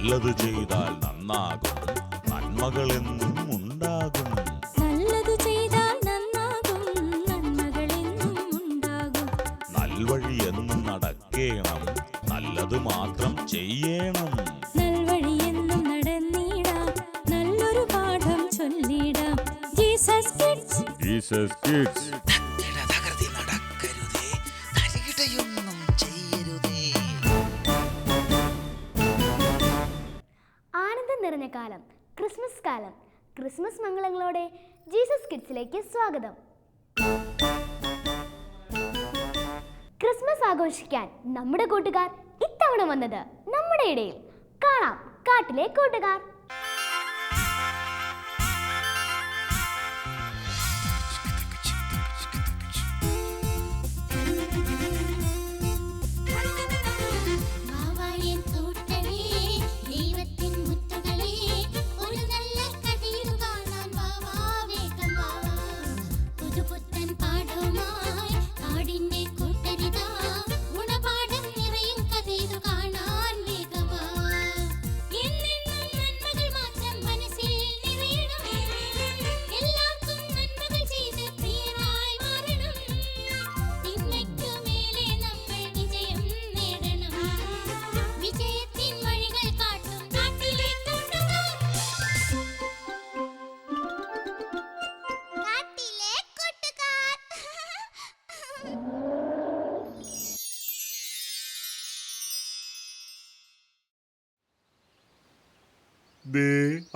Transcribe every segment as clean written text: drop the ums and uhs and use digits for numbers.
നല്ലത് ചെയ്താൽ നന്നാകും, നന്മകൾ എന്നും ഉണ്ടാകും. നല്ലത് ചെയ്താൽ നന്നാകും, നന്മകൾ എന്നും ഉണ്ടാകും. നൽവഴി എന്നും നടക്കേണം, നല്ലത് മാത്രം ചെയ്യണം. നൽവഴി എന്നും നടന്നിടാം, നല്ലൊരു പാഠം ചൊല്ലിടാം. Jesus kids, Jesus kids. ആനന്ദം നിറഞ്ഞ കാലം, ക്രിസ്മസ് കാലം. ക്രിസ്മസ് മംഗളങ്ങളോടെ ജീസസ് കിഡ്സിലേക്ക് സ്വാഗതം. ക്രിസ്മസ് ആഘോഷിക്കാൻ നമ്മുടെ കൂട്ടുകാർ ഇത്തവണ വന്നത് നമ്മുടെ ഇടയിൽ. കാണാം കാട്ടിലെ കൂട്ടുകാർ.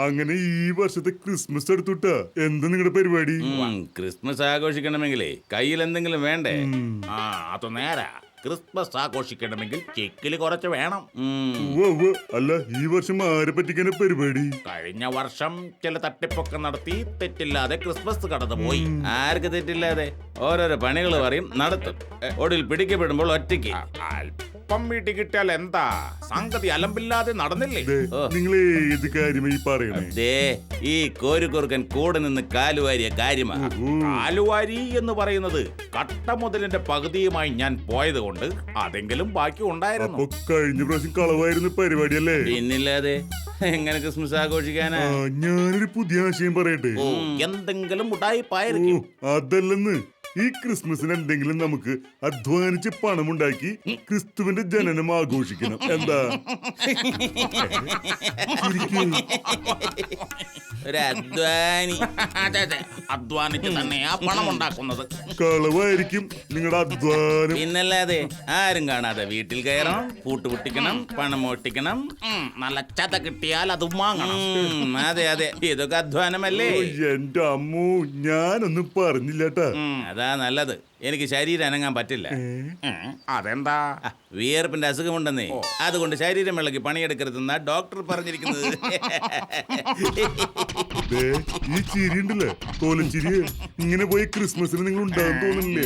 അങ്ങനെ ഈ വർഷത്തെ ക്രിസ്മസ് എടുത്തുട്ടാ. എന്താ നിങ്ങളുടെ പരിപാടി? ക്രിസ്മസ് ആഘോഷിക്കണമെങ്കിലേ കയ്യിൽ എന്തെങ്കിലും വേണ്ടേ? അത് നേരാ. ക്രിസ്മസ് ആഘോഷിക്കണമെങ്കിൽ ചെക്കിൽ കുറച്ച് വേണം. അല്ല, ഈ വർഷം ആരെ പറ്റിക്കാന പരിപാടി? കഴിഞ്ഞ വർഷം ചില തട്ടിപ്പൊക്കെ നടത്തി തെറ്റില്ലാതെ ക്രിസ്മസ് കടന്നുപോയി. ആർക്ക് തെറ്റില്ലാതെ? ഓരോരോ പണികൾ പറയും, നടത്തും. ഒടുവിൽ പിടിക്കപ്പെടുമ്പോൾ ഒറ്റയ്ക്ക് അല്പം വീട്ടിൽ കിട്ടിയാൽ എന്താ, സംഗതി അലമ്പില്ലാതെ നടന്നില്ലേ? നിങ്ങൾ ഏത് കാര്യമായി പറയണേ? ഈ കോരുകുറുക്കൻ കൂടെ നിന്ന് കാലുവാരിയ കാര്യമാ. കാലുവാരി എന്ന് പറയുന്നത് കട്ട മുതലിന്റെ പകുതിയുമായി ഞാൻ പോയത് കൊണ്ട് അതെങ്കിലും ബാക്കി ഉണ്ടായിരുന്നു. കഴിഞ്ഞ പ്രാവശ്യം കളവായിരുന്നു പരിപാടിയല്ലേ? പിന്നില്ലാതെ എങ്ങനെ ക്രിസ്മസ് ആഘോഷിക്കാനാ? ഞാനൊരു പുതിയ ആശയം പറയട്ടെ. എന്തെങ്കിലും ഉടായിപ്പായിരിക്കും. അതല്ലെന്ന്, ഈ ക്രിസ്മസിന് എന്തെങ്കിലും നമുക്ക് അധ്വാനിച്ച് പണമുണ്ടാക്കി ക്രിസ്തുവിന്റെ ജനനം ആഘോഷിക്കണം. എന്താ? ഒരു അധ്വാനിച്ച് തന്നെയാ പണം ഉണ്ടാക്കുന്നത്. കളവായിരിക്കും നിങ്ങളുടെ അധ്വാനം. പിന്നല്ലാതെ ആരും കാണാതെ വീട്ടിൽ കയറണം, പൂട്ടുപൊട്ടിക്കണം, പണം മോഷ്ടിക്കണം, നല്ല ചത കിട്ടിയാൽ അത് വാങ്ങണം. അതെ അതെ, ഇതൊക്കെ അധ്വാനമല്ലേ? എന്റെ അമ്മു, ഞാനൊന്നും പറഞ്ഞില്ലട്ടാ. അതാ നല്ലത്. എനിക്ക് ശരീരം അനങ്ങാൻ പറ്റില്ല. അതെന്താ? വിയർപ്പിന്റെ അസുഖമുണ്ടെന്നേ, അതുകൊണ്ട് ശരീരം ഇളകി പണിയെടുക്കരുതെന്നാ ഡോക്ടർ പറഞ്ഞിരിക്കുന്നത്. ഈ ചിരി ഉണ്ടല്ലേ, തോലച്ചിരി, ഇങ്ങനെ പോയി ക്രിസ്മസിന് നിങ്ങൾ ഉണ്ടാകാൻ തോന്നുന്നില്ലേ?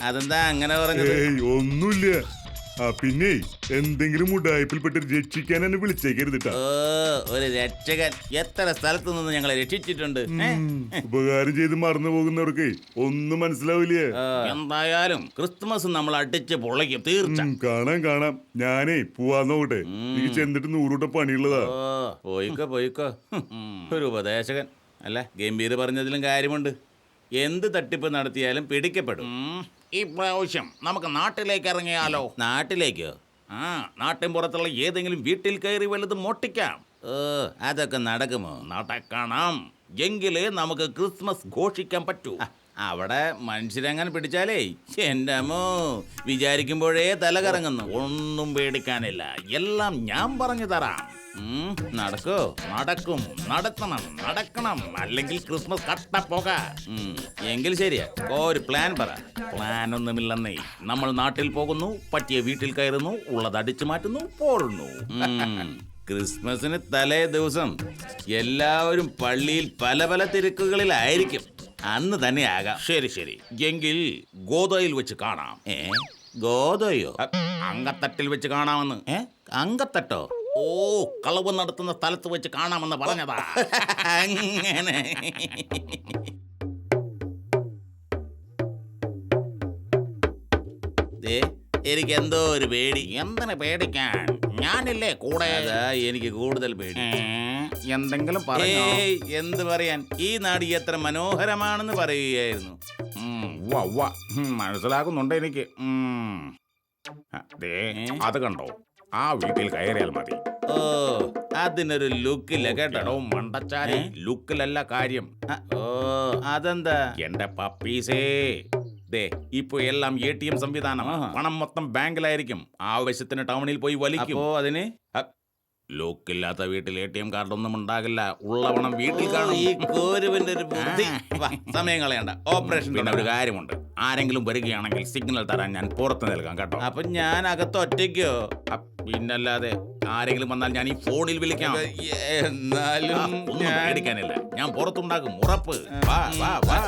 അതെന്താ അങ്ങനെ പറഞ്ഞത്? ഒന്നുമില്ല. പിന്നെ എന്തെങ്കിലും ഉടായ്പിൽപ്പെട്ട് രക്ഷിക്കാൻ എന്നെ വിളിച്ചേക്കരുതിട്ടാ. ഒരു രക്ഷകൻ എത്ര സ്ഥലത്തു നിന്ന് ഞങ്ങളെ രക്ഷിച്ചിട്ടുണ്ട്. ഉപകാരം ചെയ്ത് മറന്നു പോകുന്നവർക്ക് ഒന്നും മനസ്സിലാവില്ലേ? എന്തായാലും ക്രിസ്മസ് നമ്മൾ അടിച്ച് പൊളിക്കും, തീർച്ച. കാണാം. ഞാനേ പോവാൻ നോക്കട്ടെ. എനിക്ക് ചെന്നിട്ട് 100 കൂട്ടം പണിയുള്ളതാ. പോയിക്കോ. ഒരു ഉപദേശകൻ അല്ല, ഗംഭീർ പറഞ്ഞതിലും കാര്യമുണ്ട്. എന്ത് തട്ടിപ്പ് നടത്തിയാലും പിടിക്കപ്പെടും. ഈ പ്രാവശ്യം നമുക്ക് നാട്ടിലേക്ക് ഇറങ്ങിയാലോ? നാട്ടിലേക്കോ? നാട്ടിൻ പുറത്തുള്ള ഏതെങ്കിലും വീട്ടിൽ കയറി വലുത് മോട്ടിക്കാം. അതൊക്കെ നടക്കുമോ? നടക്കണം. എങ്കിലേ നമുക്ക് ക്രിസ്മസ് ഘോഷിക്കാൻ പറ്റൂ. അവിടെ മനുഷ്യരങ്ങനെ പിടിച്ചാലേ എൻ്റെ അമ്മോ, വിചാരിക്കുമ്പോഴേ തല കറങ്ങുന്നു. ഒന്നും പേടിക്കാനില്ല, എല്ലാം ഞാൻ പറഞ്ഞു തരാം. നടക്കോ? നടക്കും, നടക്കണം. അല്ലെങ്കിൽ ക്രിസ്മസ് കട്ടപ്പോക. എങ്കിൽ ശരിയാ, ഒരു പ്ലാൻ പറ. പ്ലാൻ ഒന്നുമില്ലെന്നേ. നമ്മൾ നാട്ടിൽ പോകുന്നു, പറ്റിയ വീട്ടിൽ കയറുന്നു, ഉള്ളത് അടിച്ചു മാറ്റുന്നു, പോരുന്നു. ക്രിസ്മസിന് തലേ ദിവസം എല്ലാവരും പള്ളിയിൽ പല പല തിരക്കുകളിലായിരിക്കും. അന്ന് തന്നെ ആകാം. ശരി. എങ്കിൽ ഗോതയിൽ വെച്ച് കാണാം. ഗോതയോ? അങ്കത്തട്ടിൽ വെച്ച് കാണാമെന്ന്. അങ്കത്തട്ടോ? കളവ് നടത്തുന്ന സ്ഥലത്ത് വെച്ച് കാണാമെന്ന് പറഞ്ഞതാ. അങ്ങനെ എനിക്ക് എന്തോ ഒരു പേടി. എന്തിനു പേടിക്കാൻ? ഞാനില്ലേ കൂടെ. അതാ എനിക്ക് കൂടുതൽ പേടി. എന്തെങ്കിലും പറഞ്ഞോ? ഏയ്, എന്ത് പറയാൻ, ഈ നാട് എത്ര മനോഹരമാണെന്ന് പറയുകയായിരുന്നു. ഉവ്വ, ഉവ്വ. മനസ്സിലാകുന്നുണ്ട് എനിക്ക്. ദേ, അത് കണ്ടോ? ആ വീട്ടിൽ കയറിയാൽ മതി. ഓ, അതിനൊരു ലുക്കില്ല കേട്ടോ. എടോ മണ്ടച്ചാരി, ലുക്കിലല്ല കാര്യം. ഓ, അതെന്താ? എന്റെ പപ്പീസേ, ദേ ഇപ്പൊ എല്ലാം ATM സംവിധാനം. പണം മൊത്തം ബാങ്കിലായിരിക്കും. ആവശ്യത്തിന് ടൗണിൽ പോയി വലിക്കും. അപ്പോ അതിന് ലുക്കില്ലാത്ത വീട്ടിൽ ATM കാർഡൊന്നും ഉണ്ടാകില്ല. ഉള്ള പണം വീട്ടിൽ കാണും. ഈ കോരുവിന്റെ ഒരു ബുദ്ധി. വാ, സമയം കളയണ്ട, ഓപ്പറേഷൻ. പിന്നെ ഒരു കാര്യമുണ്ട്, ആരെങ്കിലും വരികയാണെങ്കിൽ സിഗ്നൽ തരാൻ ഞാൻ പുറത്ത് നൽകാം കേട്ടോ. അപ്പൊ ഞാൻ അകത്ത് ഒറ്റയ്ക്കോ? പിന്നല്ലാതെ ആരെങ്കിലും വന്നാൽ ഞാൻ ഈ ഫോണിൽ വിളിക്കാം. എന്നാലും ഒന്നും ഞാൻ പേടിക്കാനില്ല, ഞാൻ പുറത്തുണ്ടാകും, ഉറപ്പ്. വാ വാ വാ.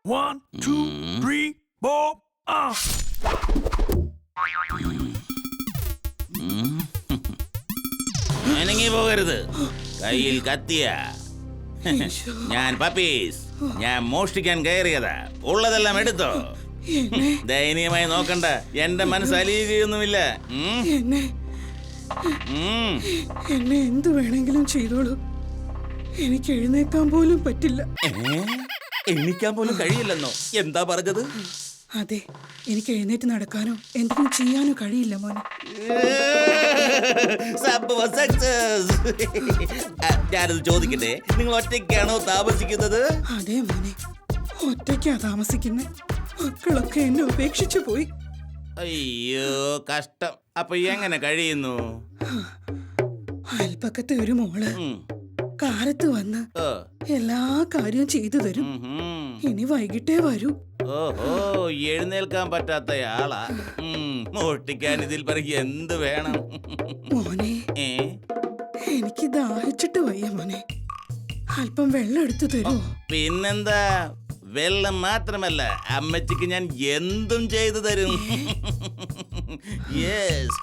One, two, three, four, അനങ്ങി പോകരുത്. കയ്യിൽ കത്തിയ. ഞാൻ പപ്പീസ്, ഞാൻ മോഷ്ടിക്കാൻ കയറിയതാ. ഉള്ളതെല്ലാം എടുത്തോ. ദയനീയമായി നോക്കണ്ട, എന്റെ മനസ്സ് അലിയുകയൊന്നുമില്ല. എന്നെ എന്തു വേണമെങ്കിലും ചെയ്തോളൂ, എനിക്ക് എഴുന്നേക്കാൻ പോലും പറ്റില്ല. എണീക്കാൻ പോലും കഴിയില്ലെന്നോ? എന്താ പറഞ്ഞത്? അതെ, എനിക്ക് എഴുന്നേറ്റ് നടക്കാനോ എന്തെങ്കിലും ചെയ്യാനോ കഴിയില്ല മോനെ. സംഭവം സക്സസ്. ഞാനത് ചോദിക്കട്ടെ, നിങ്ങൾ ഒറ്റയ്ക്കാണോ താമസിക്കുന്നത്? അതെ മോനെ, ഒറ്റയ്ക്കാ താമസിക്കുന്നെ. മക്കളൊക്കെ എന്നെ ഉപേക്ഷിച്ചു പോയി. അയ്യോ, കഷ്ടം. അപ്പൊ എങ്ങനെ കഴിയുന്നു? അയൽപ്പക്കത്തെ ഒരു മോള് ഉം. കാലത്ത് വന്ന് ഓ, എല്ലാ കാര്യവും ചെയ്തു തരും. ഉം. ഇനി വൈകിട്ടേ വരൂ. ഓഹോ, എഴുന്നേൽക്കാൻ പറ്റാത്തയാളാ. മോഷ്ടിക്കാൻ ഇതിൽ പറയും എന്ത് വേണം? മോനെ, ഏ? എനിക്ക് ദാഹിച്ചിട്ട് വയ്യ മോനെ, അല്പം വെള്ളം എടുത്തു തരുമോ? പിന്നെന്താ, വെള്ളം മാത്രമല്ല, അമ്മച്ചിക്ക് ഞാൻ എന്തും ചെയ്തു തരും. യെസ്.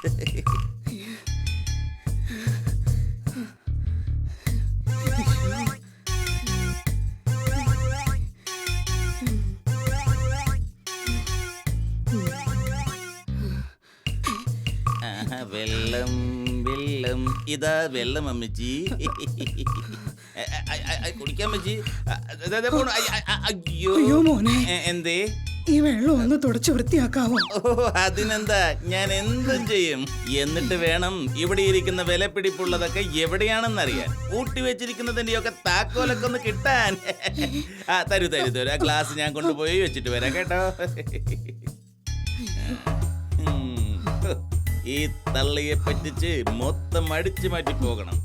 വെള്ളം വെള്ളം, ഇതാ വെള്ളം അമ്മച്ചി. കുടിക്കാൻ അമ്മച്ചി. അയ്യോ അയ്യോ മോനെ, എന്തേ? ഈ വെള്ളം ഒന്ന് തുടച്ച് വൃത്തിയാക്കാവോ? ഓ, അതിനെന്താ, ഞാൻ എന്തും ചെയ്യും. എന്നിട്ട് വേണം ഇവിടെ ഇരിക്കുന്ന വിലപിടിപ്പുള്ളതൊക്കെ എവിടെയാണെന്നറിയാൻ. കൂട്ടി വെച്ചിരിക്കുന്നതിന്റെ ഒക്കെ താക്കോലൊക്കെ ഒന്ന് കിട്ടാൻ. തരൂ തരൂ തരൂ, ആ ഗ്ലാസ് ഞാൻ കൊണ്ടുപോയി വെച്ചിട്ട് വരാം കേട്ടോ. ഈ തള്ളിയെ പറ്റിച്ച് മൊത്തം അടിച്ചു മാറ്റി പോകണം.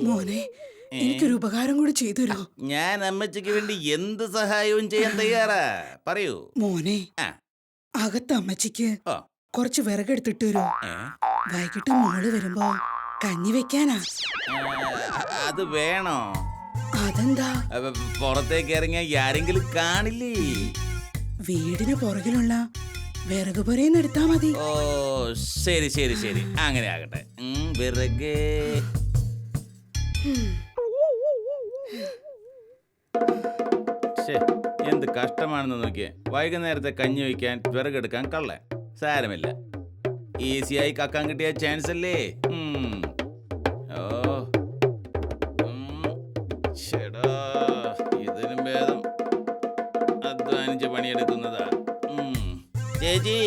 മോനെ, എനിക്കൊരു ഉപകാരം കൂടി ചെയ്തു തരുമോ? ഞാൻ അമ്മച്ചിക്ക് വേണ്ടി എന്ത് സഹായവും ചെയ്യാൻ തയ്യാറാ. പറയൂ. മോനെ, ആ. അകത്ത് അമ്മച്ചിക്ക് ഓ. കുറച്ച് വിറകെടുത്തിട്ട് വരുമോ? വൈകിട്ട് മോള് വരുമ്പോ കഞ്ഞി വെക്കാനാ. അത് വേണോ? അതെന്താ? പുറത്തേക്ക് ഇറങ്ങിയ ആരെങ്കിലും കാണില്ലേ? വീടിന് പുറകിലുള്ള വിറക് പുരയിന്ന് എടുത്താ മതി. ഓ, ശരി ശരി ശരി, അങ്ങനെ ആകട്ടെ. വിറക്. എന്ത് കഷ്ടമാണെന്ന് നോക്കിയേ. വൈകുന്നേരത്തെ കഞ്ഞി വയ്ക്കാൻ വിറകെടുക്കാൻ കള്ളൻ. സാരമില്ല, ഈസിയായി കക്കാൻ കിട്ടിയ ചാൻസ് അല്ലേ. ഓ, ചേടാ, ഇതിനും ഭേദം അധ്വാനിച്ച് പണിയെടുക്കുന്നതാ. ചേച്ചി,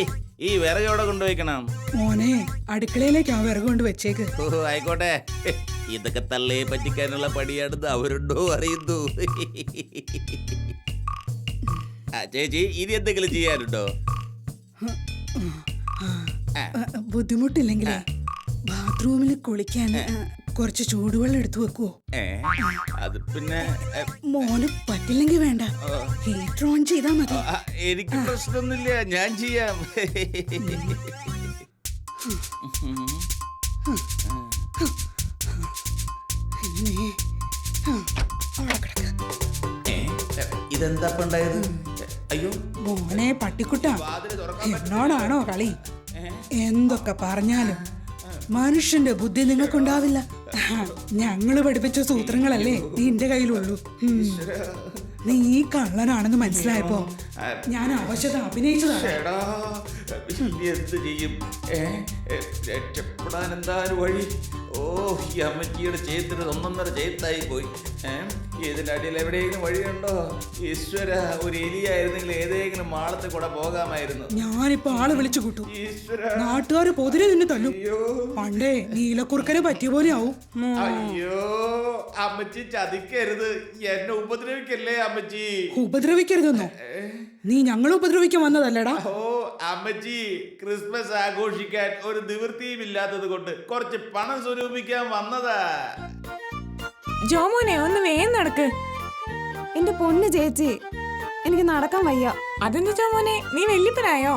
ഈ വിറക് എവിടെ കൊണ്ടുവയ്ക്കണം? മോനെ, അടുക്കളയിലേക്ക് ആ വിറക് കൊണ്ട് വെച്ചേക്ക്. ഓ, ആയിക്കോട്ടെ. ഇതൊക്കെ തള്ളയെ പറ്റിക്കാനുള്ള പണിയാണെന്ന് അവരുണ്ടോ അറിയുന്നു. ചേച്ചി, ഇനി എന്തെങ്കിലും ചെയ്യാനുണ്ടോ? ബുദ്ധിമുട്ടില്ലെങ്കിലേ ബാത്റൂമിൽ കുളിക്കാൻ കുറച്ച് ചൂടുവെള്ളം എടുത്തു വെക്കുവോ? അത് പിന്നെ മോന് പറ്റില്ലെങ്കിൽ വേണ്ട, ഹീറ്റർ ഓൺ ചെയ്താ മതി. എനിക്ക് പ്രശ്നമൊന്നുമില്ല, ഞാൻ ചെയ്യാം. ഇങ്ങനെ, അവിടെ കിടക്ക്. ഇതെന്താ ഉണ്ടായത്? അയ്യോ, മോനെ പട്ടിക്കുട്ട, എന്നോടാണോ കളി? എന്തൊക്കെ പറഞ്ഞാലും മനുഷ്യന്റെ ബുദ്ധി നിങ്ങൾക്കുണ്ടാവില്ല. ഞങ്ങള് പഠിപ്പിച്ച സൂത്രങ്ങളല്ലേ നിന്റെ കയ്യിലുള്ളൂ. നീ ഈ കള്ളനാണെന്ന് മനസ്സിലായപ്പോ ഞാൻ അവശത അഭിനയിച്ചതാണ്. എന്ത് ചെയ്യും? രക്ഷപ്പെടാൻ എന്താ ഒരു വഴി? ഓ, ഈ അമ്മച്ചിയുടെ ചേത്തിന് ഒന്നൊന്നര ചേത്തായി പോയി. ഇതിന്റെ അടിയിൽ എവിടെയെങ്കിലും വഴിയുണ്ടോ? ഈശ്വര, ഒരു എലിയായിരുന്നെങ്കിൽ ഏതെങ്കിലും മാളത്തിൽ കൂടെ പോകാമായിരുന്നു. ഞാനിപ്പോ ആള് വിളിച്ചു കൂട്ടും. നാട്ടുകാര് പൊതിരെ നിന്നെ തല്ലും. പണ്ടേ നീലക്കുറുക്കനെ പറ്റിയ പോലെ ആവും. അയ്യോ, അമ്മച്ചി ചതിക്കരുത്, എന്നെ ഉപദ്രവിക്കല്ലേ അമ്മച്ചി. ഉപദ്രവിക്കരുതെന്നോ? നീ ഞങ്ങളെ ഉപദ്രവിക്കാൻ വന്നതല്ലടാ. ഓ അമ്മച്ചി, ക്രിസ്മസ് ആഘോഷിക്കാൻ ഒരു നിവൃത്തിയും ഇല്ലാത്തത് കൊണ്ട് കുറച്ച് പണം സ്വരൂപിക്കാൻ വന്നതാ. ജോമോനെ ഒന്ന് വേഗം നടക്ക്. എന്റെ പൊന്ന് ചേച്ചി, എനിക്ക് നടക്കാൻ വയ്യ. അതെന്താ ജോമോനെ, നീ വല്യപ്പനായോ?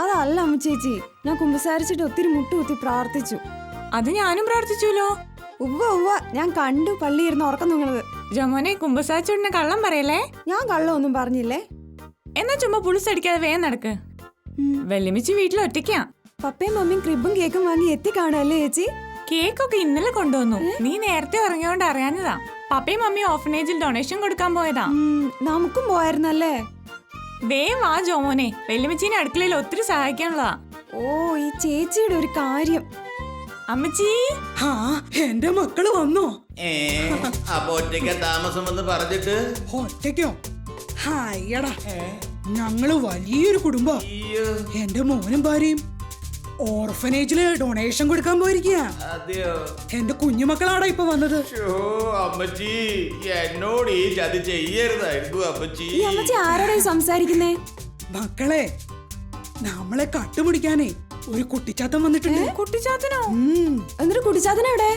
അതല്ല അമ്മ ചേച്ചി, ഞാൻ കുമ്പസാരിച്ചിട്ട് ഒത്തിരി മുട്ടുകുത്തി പ്രാർത്ഥിച്ചു. അത് ഞാനും പ്രാർത്ഥിച്ചുല്ലോ. ഉവ്വ ഞാൻ കണ്ടു പള്ളി ഇരുന്ന് ഉറക്കം നിങ്ങളത്. ജോമോനെ, കുമ്പസാരിച്ചോടിനെ കള്ളം പറയല്ലേ. ഞാൻ കള്ളമൊന്നും പറഞ്ഞില്ലേ. എന്നാ ചുമ്മാ പുളിച്ചടിക്കാതെ വേഗം നടക്ക്. വെല്ലുമിച്ച് വീട്ടിൽ ഒറ്റയ്ക്കാ. പപ്പയും മമ്മിയും ക്രിബും കേക്കും വാങ്ങി എത്തി കാണുമല്ലേ ചേച്ചി? കേക്കൊക്കെ ഇന്നലെ കൊണ്ടുവന്നു. നീ നേരത്തെ ഇറങ്ങിയോണ്ട് അറിയാഞ്ഞതാ. പപ്പയും മമ്മിയും ഓർഫനേജിൽ ഡൊണേഷൻ കൊടുക്കാൻ പോയതാ. നമുക്കും പോയായിരുന്നല്ലേ. വേഗം വാ ജോമോനെ, വെല്ലുമിച്ചീനെ അടുക്കളയിൽ ഒത്തിരി സഹായിക്കാനുള്ളതാ. ഓ, ഈ ചേച്ചിയുടെ ഒരു കാര്യം. അമ്മച്ചി, എന്റെ മക്കള് വന്നോ? അപ്പൊ ഒറ്റയ്ക്ക് താമസം എന്ന് പറഞ്ഞിട്ട്? ഒറ്റയ്ക്കോ? ഹായടാ, ഞങ്ങള് വലിയൊരു കുടുംബം. എന്റെ മോനും ഭാര്യയും ഓർഫനേജില് ഡൊണേഷൻ കൊടുക്കാൻ പോയിരിക്കുക. എന്റെ കുഞ്ഞുമക്കളാടാ ഇപ്പൊ വന്നത്. അമ്മച്ചി, എന്നോട് ഈ ചതി ചെയ്യരുതായിരുന്നു അമ്മച്ചി. ഈ അമ്മച്ചി ആരോടാ സംസാരിക്കുന്നേ? മക്കളെ, നമ്മളെ കട്ടുപിടിക്കാനേ ഒരു കുട്ടിച്ചാത്തൻ വന്നിട്ടുണ്ട്. കുട്ടിച്ചാത്തനോ? എന്നിട്ട് കുട്ടിച്ചാത്തനെവിടെ?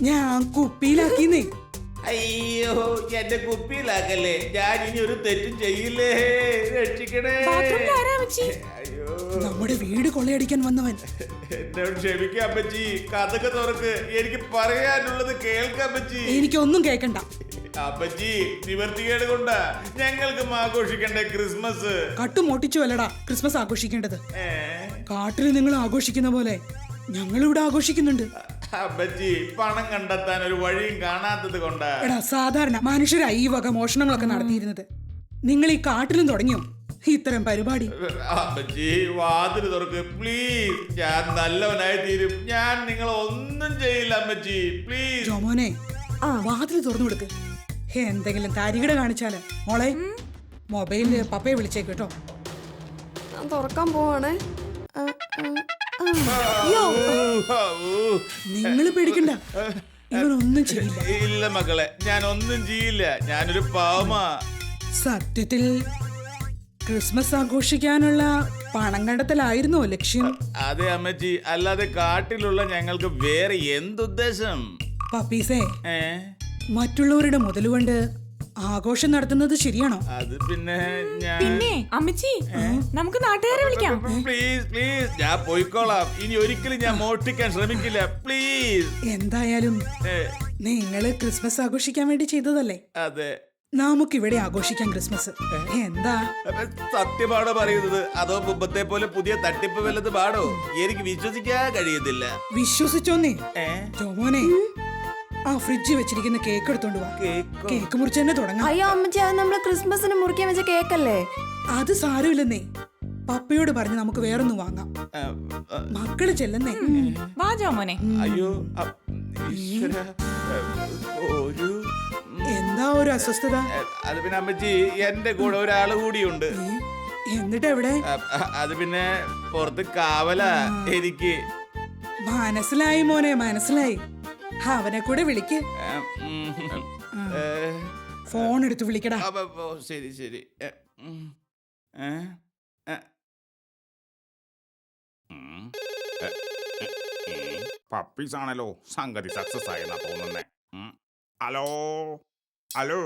ഞാൻ കുപ്പിയിലാക്കിന്നേ. അയ്യോ, എന്റെ കുപ്പിയിലാക്കല്ലേ, ഞാൻ ഇനി ഒരു തെറ്റും ചെയ്യില്ലേ, രക്ഷിക്കണേ. അയ്യോ, നമ്മുടെ വീട് കൊള്ളയടിക്കാൻ വന്നവൻ. എന്നോട് ക്ഷമിക്കാം അമ്മച്ചി, കഥക തുറക്ക്, എനിക്ക് പറയാനുള്ളത് കേൾക്കാം അമ്മച്ചി. എനിക്കൊന്നും കേക്കണ്ട അപ്പച്ചി. നിവർത്തികേട് കൊണ്ടാ ഞങ്ങൾക്കും ആഘോഷിക്കണ്ടേ ക്രിസ്മസ്. കട്ടുമൊട്ടിച്ചു അല്ലടാ ക്രിസ്മസ് ആഘോഷിക്കേണ്ടത്. കാട്ടിൽ നിങ്ങൾ ആഘോഷിക്കുന്ന പോലെ ഞങ്ങളിവിടെ ആഘോഷിക്കുന്നുണ്ട്. അപ്പച്ചി, പണം കണ്ടെത്താൻ ഒരു വഴിയും കാണാത്തത് കൊണ്ടാ. എടാ, സാധാരണ മനുഷ്യരായി ഈ വക മോഷണങ്ങളൊക്കെ നടത്തിയിരുന്നത്. നിങ്ങൾ ഈ കാട്ടിലും തുടങ്ങിയോ ഇത്തരം പരിപാടി? അപ്പച്ചി, വാതിൽ തുറക്ക് പ്ലീസ്, ഞാൻ നല്ലവനായി തീരും. ഞാൻ നിങ്ങളെ ഒന്നും ചെയ്യില്ല അമ്മച്ചി, പ്ലീസ്. ജോമോനെ, വാതിൽ തുറന്നു കൊടുക്ക്. എന്തെങ്കിലും തരികിട കാണിച്ചാല് മോളെ മൊബൈലില് പപ്പയെ വിളിച്ചേക്ക് കേട്ടോ. ഞാൻ തുറക്കാൻ പോവാണേ. നിങ്ങൾ പേടിക്കണ്ട, ഇവരൊന്നും ചെയ്യില്ല. ഇല്ല മക്കളെ, ഞാൻ ഒന്നും ചെയ്യില്ല, ഞാനൊരു പാവമാ. സത്യത്തിൽ ക്രിസ്മസ് ആഘോഷിക്കാനുള്ള പണം കണ്ടെത്തലായിരുന്നോ ലക്ഷ്യം? അതെ അമ്മച്ചി, അല്ലാതെ കാട്ടിലുള്ള ഞങ്ങൾക്ക് വേറെ എന്തുദ്ദേശം? പപ്പീസേ, മറ്റുള്ളവരുടെ മുതലുകൊണ്ട് ആഘോഷം നടത്തുന്നത് ശരിയാണോ? അത് പിന്നെ പിന്നെ അമ്മച്ചി, നമുക്ക് നാട്ടുകാരെ വിളിക്കാം. പ്ലീസ് പ്ലീസ്, ഞാൻ പോയിക്കോളാം. ഇനി ഒരിക്കലും ഞാൻ മോഷ്ടിക്കാൻ ശ്രമിക്കില്ല, പ്ലീസ്. എന്തായാലും നിങ്ങള് ക്രിസ്മസ് ആഘോഷിക്കാൻ വേണ്ടി ചെയ്തതല്ലേ? അതെ, നമുക്കിവിടെ ആഘോഷിക്കാം ക്രിസ്മസ്. എന്താ സത്യമാണോ പറയുന്നത്, അതോ മുമ്പത്തെ പോലെ പുതിയ തട്ടിപ്പ് വല്ലത് പാടോ? എനിക്ക് വിശ്വസിക്കാൻ കഴിയുന്നില്ല. വിശ്വസിച്ചോന്നേ ജോമോനെ, ആ ഫ്രിഡ്ജ് വെച്ചിരിക്കുന്ന കേക്ക് എടുത്തോണ്ട് വാ. കേക്ക് മുറിച്ച് തന്നെ തുടങ്ങാം. അയ്യോ അമ്മച്ചി, അത് നമ്മള് ക്രിസ്മസിന് മുറിക്കാൻ വെച്ച കേക്കല്ലേ. അത് സാരമില്ലെന്നേ, പപ്പയോട് പറഞ്ഞ് നമുക്ക് വേറൊന്നും വാങ്ങാം. മക്കള് ചെല്ലുന്നേ. വാ ജോമോനെ. അയ്യോ, എന്താ ഒരു അസ്വസ്ഥത? അത് പിന്നെ അമ്മച്ചി, എന്റെ കൂടെ ഒരാള് കൂടിയുണ്ട്. എന്നിട്ട് എവിടെ? അത് പിന്നെ പുറത്ത് കാവലാ എനിക്ക്. മനസ്സിലായി മോനെ, മനസ്സിലായി. അവനെ കൂടെ വിളിക്ക്. ഫോൺ എടുത്ത് വിളിക്കടാ. ശരി ശരി. പപ്പീസ് ആണല്ലോ സംഗതി സക്സസ് ആയെന്നാ തോന്നുന്നേ. ഹലോ ഹലോ,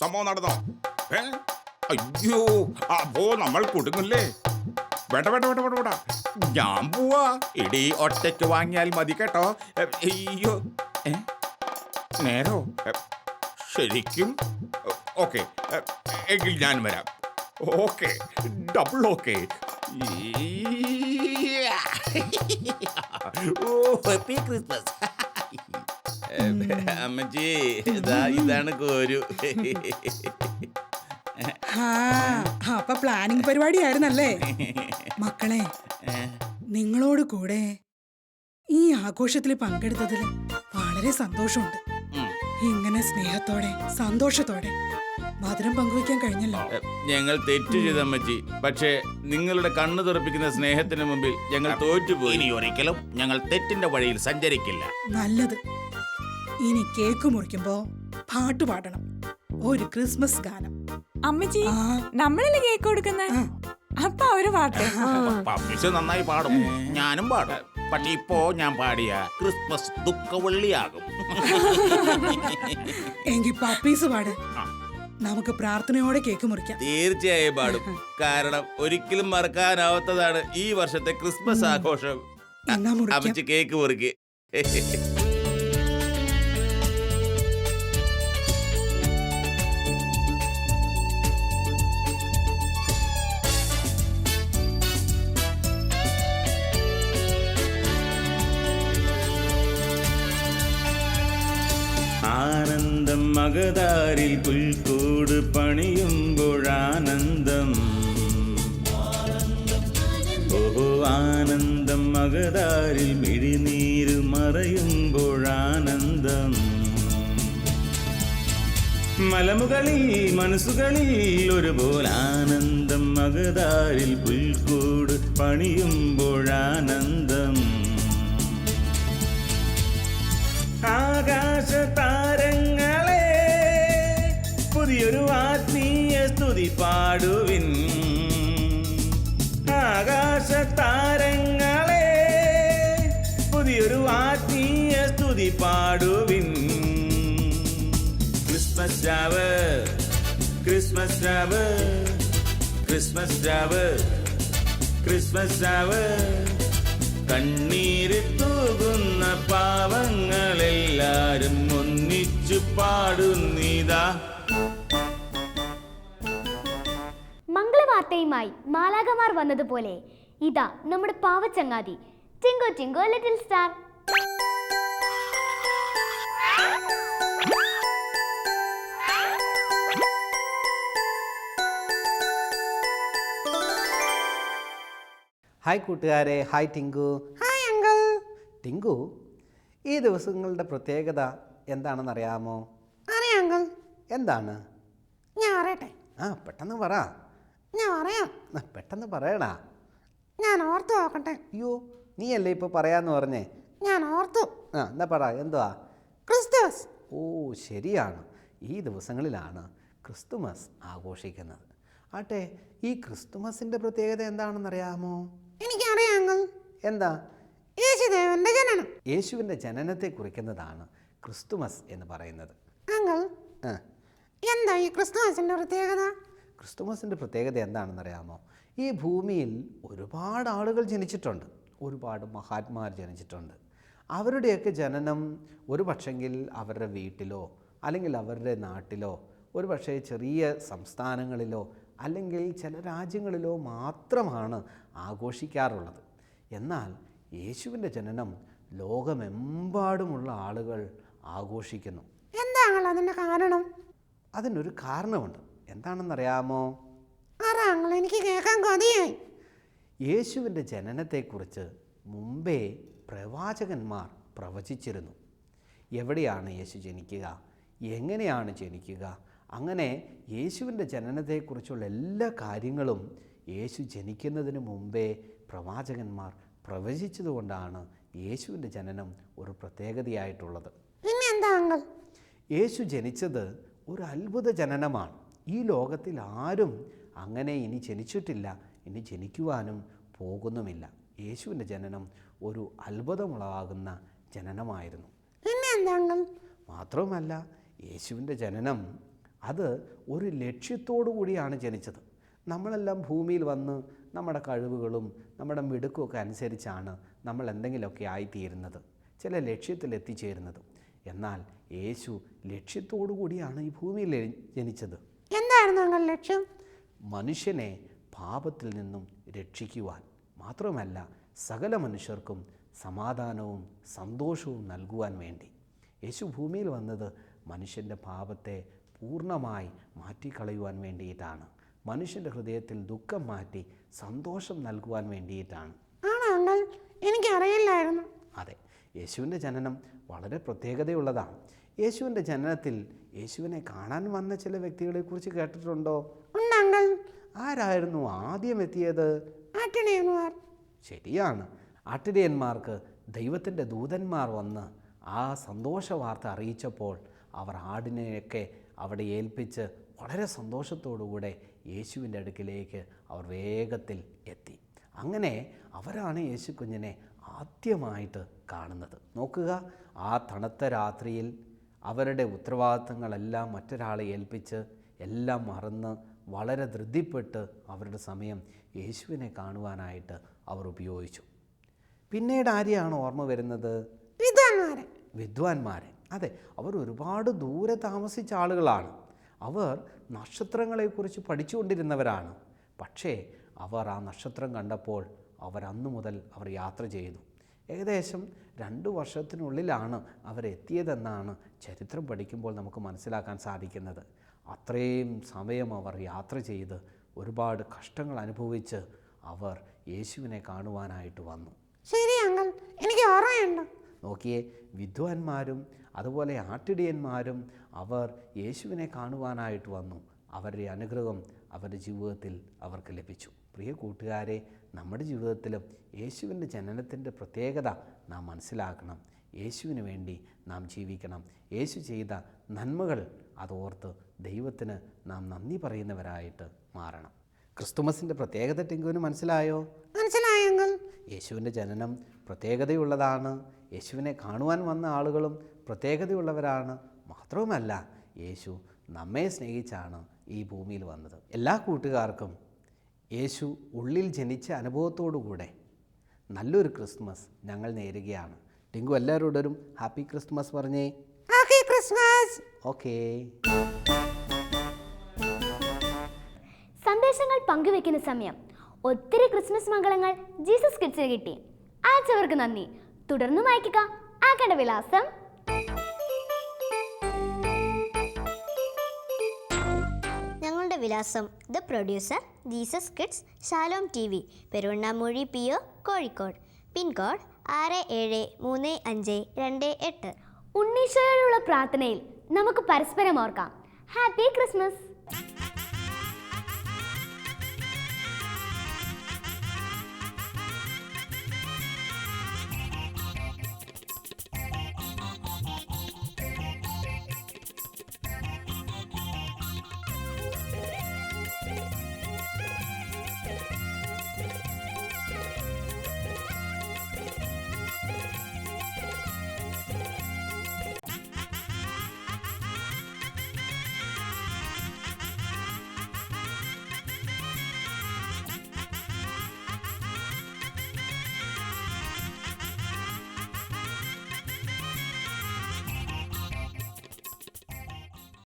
സംഭവം നടന്നോ? അയ്യോ, അപ്പോ നമ്മൾ കുടുങ്ങില്ലേ? വേണ്ട വേണ്ട വേണ്ട വേണ്ട വേണ്ട, ഞാൻ പോവാ. ഇടി ഒറ്റയ്ക്ക് വാങ്ങിയാൽ മതി കേട്ടോ. അയ്യോ, നേരോ? ശരിക്കും? ഓക്കെ, എങ്കിൽ ഞാൻ വരാം. Okay, double okay. Oh, happy Christmas. അമ്മച്ചി, ഇതാണ് കോരു. അപ്പൊ പ്ലാനിങ് പരിപാടിയായിരുന്നല്ലേ? മക്കളെ, നിങ്ങളോട് കൂടെ ഈ ആഘോഷത്തിൽ പങ്കെടുത്തതിൽ വളരെ സന്തോഷമുണ്ട്. ഇങ്ങനെ സ്നേഹത്തോടെ സന്തോഷത്തോടെ മധുരം പങ്കുവയ്ക്കാൻ കഴിഞ്ഞല്ലോ. ഞങ്ങൾ തെറ്റു ചെയ്തമ്മച്ചി, പക്ഷേ നിങ്ങളുടെ കണ്ണു തുറപ്പിക്കുന്ന സ്നേഹത്തിന് മുമ്പിൽ ഞങ്ങൾ തോറ്റുപോയി. ഇനി ഒരിക്കലും ഞങ്ങൾ തെറ്റിന്റെ വഴിയിൽ സഞ്ചരിക്കില്ല. നല്ലത്. ഇനി കേക്ക് മുറിക്കുമ്പോ പാട്ട് പാടണം, ഒരു ക്രിസ്മസ് ഗാനം. അമ്മച്ചി, നമ്മളല്ലേ കേക്ക് കൊടുക്കുന്നേ? അപ്പൊ അവര് പാട്ടെ. പപ്പീസ് നന്നായി പാടും, ഞാനും പാടും. പക്ഷെ ഇപ്പോ ഞാൻ പാടിയ ക്രിസ്മസ് ദുഃഖവെള്ളിയാകും. എങ്കിൽ പപ്പീസ് പാട്, നമുക്ക് പ്രാർത്ഥനയോടെ കേക്ക് മുറിക്കാം. തീർച്ചയായും പാടും. കാരണം ഒരിക്കലും മറക്കാനാവാത്തതാണ് ഈ വർഷത്തെ ക്രിസ്മസ് ആഘോഷം. എന്നാ മുറിക്കാം. അമ്മച്ചി കേക്ക് മുറിക്ക്. ആനന്ദം മകതാരിൽ പുൽക്കൂട് പണിയുമ്പോഴാനന്ദം. ഓഹോ, ആനന്ദം മകതാരിൽ മിഴിനീര് മറയുമ്പോഴാനന്ദം. മലമുകളിൽ മനസ്സുകളിൽ ഒരുപോലെ ആനന്ദം മകതാരിൽ പുൽക്കൂട് പണിയുമ്പോഴാനന്ദം. ആകാശ താരങ്ങളെ പുതിയൊരു ആത്മീയ സ്തുതി പാടുവിൻ. ആകാശ താരങ്ങളെ പുതിയൊരു ആത്മീയ സ്തുതി പാടുവിൻ. ക്രിസ്മസ് രാവ്, ക്രിസ്മസ് രാവ്, ക്രിസ്മസ് രാവ്, ക്രിസ്മസ് രാവ്. കണ്ണീര് തൂകുന്ന പാവങ്ങളെല്ലാരും ഒന്നിച്ചു പാടുന്നിതാ. മംഗളവാർത്തയുമായി മാലാഖമാർ വന്നതുപോലെ ഇതാ നമ്മുടെ പാവച്ചങ്ങാതി ടിങ്കോ ടിങ്കോ ലിറ്റിൽ സ്റ്റാർ. ഹായ് കൂട്ടുകാരെ. Hi Tinku. Hi uncle. Tinku, ഈ ദിവസങ്ങളുടെ പ്രത്യേകത എന്താണെന്നറിയാമോ? അറിയാം അങ്കിൾ. എന്താണ്? ഞാൻ പറയട്ടെ? പെട്ടെന്ന് പറ. ഞാൻ പറയാം. പെട്ടെന്ന് പറയടാ. ഞാൻ ഓർത്തു നോക്കട്ടെ. അയ്യോ, നീയല്ലേ ഇപ്പോൾ പറയാന്ന് പറഞ്ഞേ? ഞാൻ ഓർത്തു. എന്നാ പറ, എന്തുവാ? ക്രിസ്തുമസ്. ഓ, ശരിയാണ്. ഈ ദിവസങ്ങളിലാണ് ക്രിസ്തുമസ് ആഘോഷിക്കുന്നത്. ആട്ടെ, ഈ ക്രിസ്തുമസിൻ്റെ പ്രത്യേകത എന്താണെന്നറിയാമോ? എനിക്കറിയാം അങ്കിൾ. എന്താ? യേശുദേവന്റെ ജനനം. യേശുവിൻ്റെ ജനനത്തെ കുറിക്കുന്നതാണ് ക്രിസ്തുമസ് എന്ന് പറയുന്നത്. അങ്കിൾ, എന്താ ഈ ക്രിസ്തുമസിന്റെ പ്രത്യേകത? ക്രിസ്തുമസിൻ്റെ പ്രത്യേകത എന്താണെന്നറിയാമോ? ഈ ഭൂമിയിൽ ഒരുപാട് ആളുകൾ ജനിച്ചിട്ടുണ്ട്, ഒരുപാട് മഹാത്മാർ ജനിച്ചിട്ടുണ്ട്. അവരുടെയൊക്കെ ജനനം ഒരു പക്ഷെങ്കിൽ അവരുടെ വീട്ടിലോ അല്ലെങ്കിൽ അവരുടെ നാട്ടിലോ ഒരു പക്ഷേ ചെറിയ സംസ്ഥാനങ്ങളിലോ അല്ലെങ്കിൽ ചില രാജ്യങ്ങളിലോ മാത്രമാണ് ആഘോഷിക്കാറുള്ളത്. എന്നാൽ യേശുവിൻ്റെ ജനനം ലോകമെമ്പാടുമുള്ള ആളുകൾ ആഘോഷിക്കുന്നു. എന്താണ് അതിൻ്റെ കാരണം? അതിനൊരു കാരണമുണ്ട്. എന്താണെന്നറിയാമോ? എനിക്ക് കേൾക്കാൻ കൊതിയായി. യേശുവിൻ്റെ ജനനത്തെക്കുറിച്ച് മുമ്പേ പ്രവാചകന്മാർ പ്രവചിച്ചിരുന്നു. എവിടെയാണ് യേശു ജനിക്കുക, എങ്ങനെയാണ് ജനിക്കുക, അങ്ങനെ യേശുവിൻ്റെ ജനനത്തെക്കുറിച്ചുള്ള എല്ലാ കാര്യങ്ങളും യേശു ജനിക്കുന്നതിന് മുമ്പേ പ്രവാചകന്മാർ പ്രവചിച്ചതുകൊണ്ടാണ് യേശുവിൻ്റെ ജനനം ഒരു പ്രത്യേകതയായിട്ടുള്ളത്. യേശു ജനിച്ചത് ഒരു അത്ഭുത ജനനമാണ്. ഈ ലോകത്തിൽ ആരും അങ്ങനെ ഇനി ജനിച്ചിട്ടില്ല, ഇനി ജനിക്കുവാനും പോകുന്നുമില്ല. യേശുവിൻ്റെ ജനനം ഒരു അത്ഭുതമുളവാകുന്ന ജനനമായിരുന്നു. മാത്രവുമല്ല, യേശുവിൻ്റെ ജനനം അത് ഒരു ലക്ഷ്യത്തോടു കൂടിയാണ് ജനിച്ചത്. നമ്മളെല്ലാം ഭൂമിയിൽ വന്ന് നമ്മുടെ കഴിവുകളും നമ്മുടെ മിടുക്കുമൊക്കെ അനുസരിച്ചാണ് നമ്മൾ എന്തെങ്കിലുമൊക്കെ ആയിത്തീരുന്നത്, ചില ലക്ഷ്യത്തിൽ എത്തിച്ചേരുന്നത്. എന്നാൽ യേശു ലക്ഷ്യത്തോടു കൂടിയാണ് ഈ ഭൂമിയിൽ ജനിച്ചത്. എന്തായിരുന്നു ലക്ഷ്യം? മനുഷ്യനെ പാപത്തിൽ നിന്നും രക്ഷിക്കുവാൻ, മാത്രമല്ല സകല മനുഷ്യർക്കും സമാധാനവും സന്തോഷവും നൽകുവാൻ വേണ്ടി. യേശു ഭൂമിയിൽ വന്നത് മനുഷ്യൻ്റെ പാപത്തെ പൂർണ്ണമായി മാറ്റിക്കളയുവാൻ വേണ്ടിയിട്ടാണ്. മനുഷ്യൻ്റെ ഹൃദയത്തിൽ ദുഃഖം മാറ്റി സന്തോഷം നൽകുവാൻ വേണ്ടിയിട്ടാണ്. എനിക്കറിയില്ലായിരുന്നു. അതെ, യേശുവിൻ്റെ ജനനം വളരെ പ്രത്യേകതയുള്ളതാണ്. യേശുവിൻ്റെ ജനനത്തിൽ യേശുവിനെ കാണാൻ വന്ന ചില വ്യക്തികളെക്കുറിച്ച് കേട്ടിട്ടുണ്ടോ? ആരായിരുന്നു ആദ്യം എത്തിയത്? ആട്ടിടയന്മാർ. ശരിയാണ്. ആട്ടിടയന്മാർക്ക് ദൈവത്തിൻ്റെ ദൂതന്മാർ വന്ന് ആ സന്തോഷ വാർത്ത അറിയിച്ചപ്പോൾ അവർ ആടിനെയൊക്കെ അവിടെ ഏൽപ്പിച്ച് വളരെ സന്തോഷത്തോടുകൂടെ യേശുവിൻ്റെ അടുക്കിലേക്ക് അവർ വേഗത്തിൽ എത്തി. അങ്ങനെ അവരാണ് യേശു കുഞ്ഞിനെ ആദ്യമായിട്ട് കാണുന്നത്. നോക്കുക, ആ തണുത്ത രാത്രിയിൽ അവരുടെ ഉത്തരവാദിത്തങ്ങളെല്ലാം മറ്റൊരാളെ ഏൽപ്പിച്ച് എല്ലാം മറന്ന് വളരെ ധൃതിപ്പെട്ട് അവരുടെ സമയം യേശുവിനെ കാണുവാനായിട്ട് അവർ ഉപയോഗിച്ചു. പിന്നീട് ആരെയാണ് ഓർമ്മ വരുന്നത്? വിദ്വാൻമാരെ. അതെ, അവർ ഒരുപാട് ദൂരെ താമസിച്ച ആളുകളാണ്. അവർ നക്ഷത്രങ്ങളെക്കുറിച്ച് പഠിച്ചുകൊണ്ടിരുന്നവരാണ്. പക്ഷേ അവർ ആ നക്ഷത്രം കണ്ടപ്പോൾ അന്നു മുതൽ അവർ യാത്ര ചെയ്തു. ഏകദേശം 2 വർഷത്തിനുള്ളിലാണ് അവരെത്തിയതെന്നാണ് ചരിത്രം പഠിക്കുമ്പോൾ നമുക്ക് മനസ്സിലാക്കാൻ സാധിക്കുന്നത്. അത്രയും സമയം അവർ യാത്ര ചെയ്ത് ഒരുപാട് കഷ്ടങ്ങൾ അനുഭവിച്ച് അവർ യേശുവിനെ കാണുവാനായിട്ട് വന്നു. ശരി അങ്കിൾ, എനിക്ക് ഓർമ്മയുണ്ട്. നോക്കിയേ, വിദ്വാൻമാരും അതുപോലെ ആട്ടിടയന്മാരും അവർ യേശുവിനെ കാണുവാനായിട്ട് വന്നു. അവരുടെ അനുഗ്രഹം അവരുടെ ജീവിതത്തിൽ അവർക്ക് ലഭിച്ചു. പ്രിയ കൂട്ടുകാരെ, നമ്മുടെ ജീവിതത്തിലും യേശുവിൻ്റെ ജനനത്തിൻ്റെ പ്രത്യേകത നാം മനസ്സിലാക്കണം. യേശുവിന് വേണ്ടി നാം ജീവിക്കണം. യേശു ചെയ്ത നന്മകൾ അതോർത്ത് ദൈവത്തിന് നാം നന്ദി പറയുന്നവരായിട്ട് മാറണം. ക്രിസ്തുമസിൻ്റെ പ്രത്യേകത ടിങ്കുവിന് മനസ്സിലായോ? മനസ്സിലായെങ്കിൽ യേശുവിൻ്റെ ജനനം പ്രത്യേകതയുള്ളതാണ്. യേശുവിനെ കാണുവാൻ വന്ന ആളുകളും പ്രത്യേകതയുള്ളവരാണ്. മാത്രവുമല്ല, യേശു നമ്മെ സ്നേഹിച്ചാണ് ഈ ഭൂമിയിൽ വന്നത്. എല്ലാ കൂട്ടുകാർക്കും യേശു ഉള്ളിൽ ജനിച്ച അനുഭവത്തോടുകൂടെ നല്ലൊരു ക്രിസ്മസ് ഞങ്ങൾ നേരുകയാണ്. ടിങ്കു എല്ലാവരോടും ഹാപ്പി ക്രിസ്മസ് പറഞ്ഞേ. Happy Christmas. ഓക്കേ. സന്ദേശങ്ങൾ പങ്കുവെക്കുന്ന സമയം ഒത്തിരി ക്രിസ്മസ് മംഗളങ്ങൾ ജീസസ് കിഡ്സിന് കിട്ടി. അയച്ചവർക്ക് നന്ദി. തുടർന്നും അയക്കുക. അയക്കേണ്ട വിലാസം: ഞങ്ങളുടെ വിലാസം: the producer, Jesus kids, Shalom TV, Peruvannamuzhi PO, Kozhikode. Pincode 673528. ഉണ്ണീശോയോടുള്ള പ്രാർത്ഥനയിൽ നമുക്ക് പരസ്പരം ഓർക്കാം. Happy Christmas.